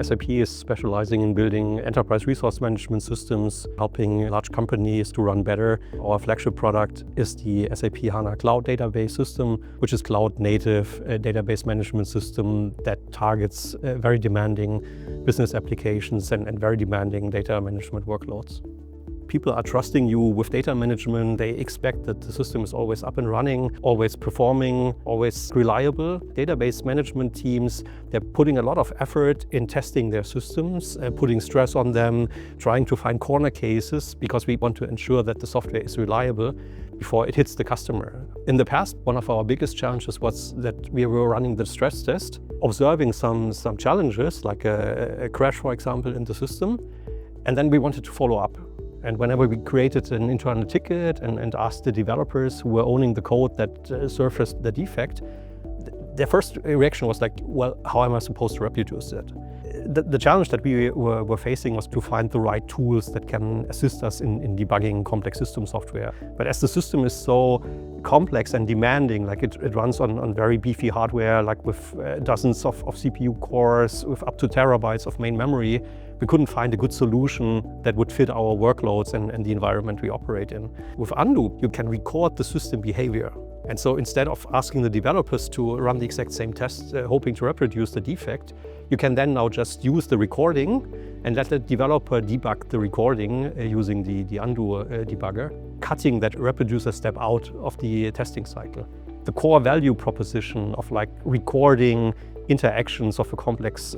SAP is specializing in building enterprise resource management systems, helping large companies to run better. Our flagship product is the SAP HANA Cloud Database System, which is cloud-native database management system that targets very demanding business applications and very demanding data management workloads. People are trusting you with data management. They expect that the system is always up and running, always performing, always reliable. Database management teams, they're putting a lot of effort in testing their systems, putting stress on them, trying to find corner cases because we want to ensure that the software is reliable before it hits the customer. In the past, one of our biggest challenges was that we were running the stress test, observing some challenges, like a crash, for example, in the system, and then we wanted to follow up. And whenever we created an internal ticket and asked the developers who were owning the code that surfaced the defect, their first reaction was like, well, how am I supposed to reproduce it? The challenge that we were facing was to find the right tools that can assist us in debugging complex system software. But as the system is so complex and demanding, like it runs on very beefy hardware, like with dozens of CPU cores, with up to terabytes of main memory, we couldn't find a good solution that would fit our workloads and the environment we operate in. With Undo, you can record the system behavior. And so instead of asking the developers to run the exact same test, hoping to reproduce the defect, you can then now just use the recording and let the developer debug the recording using the Undo debugger, cutting that reproducer step out of the testing cycle. The core value proposition of like recording interactions of a complex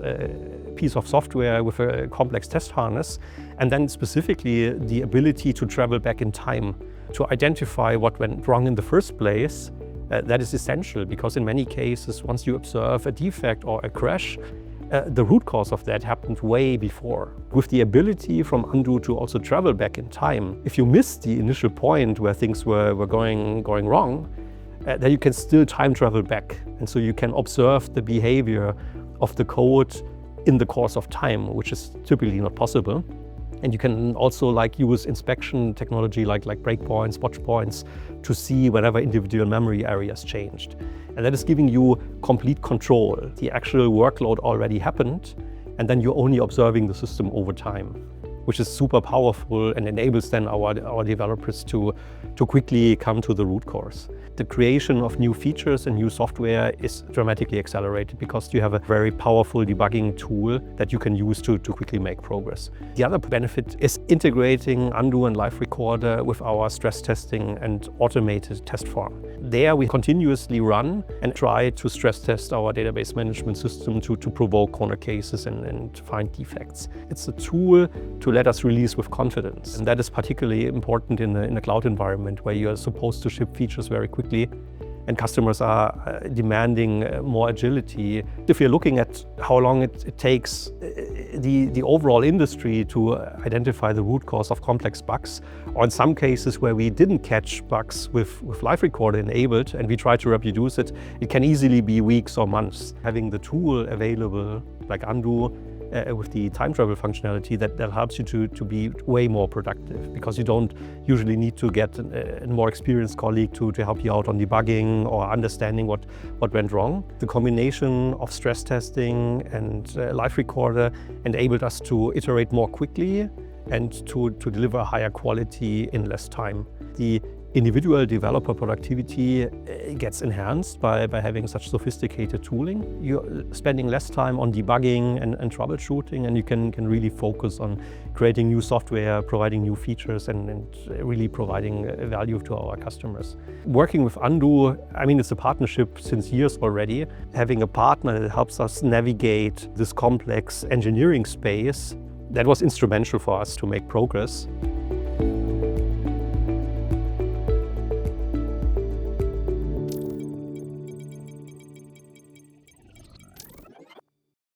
piece of software with a complex test harness, and then specifically the ability to travel back in time to identify what went wrong in the first place, that is essential because in many cases, once you observe a defect or a crash, the root cause of that happened way before. With the ability from Undo to also travel back in time, if you missed the initial point where things were going wrong, then you can still time travel back. And so you can observe the behavior of the code in the course of time, which is typically not possible. And you can also use inspection technology like breakpoints, watch points to see whenever individual memory areas changed. And that is giving you complete control. The actual workload already happened, and then you're only observing the system over time, which is super powerful and enables then our developers to quickly come to the root cause. The creation of new features and new software is dramatically accelerated because you have a very powerful debugging tool that you can use to quickly make progress. The other benefit is integrating Undo and Live Recorder with our stress testing and automated test farm. There we continuously run and try to stress test our database management system to provoke corner cases and find defects. It's a tool to let us release with confidence. And that is particularly important in a cloud environment where you're supposed to ship features very quickly and customers are demanding more agility. If you're looking at how long it takes the overall industry to identify the root cause of complex bugs, or in some cases where we didn't catch bugs with Live Recorder enabled and we try to reproduce it, it can easily be weeks or months. Having the tool available like Undo with the time travel functionality that helps you to be way more productive because you don't usually need to get a more experienced colleague to help you out on debugging or understanding what went wrong. The combination of stress testing and Live Recorder enabled us to iterate more quickly and to deliver higher quality in less time. The individual developer productivity gets enhanced by having such sophisticated tooling. You're spending less time on debugging and troubleshooting, and you can really focus on creating new software, providing new features, and really providing value to our customers. Working with Undo, I mean, it's a partnership since years already. Having a partner that helps us navigate this complex engineering space, that was instrumental for us to make progress.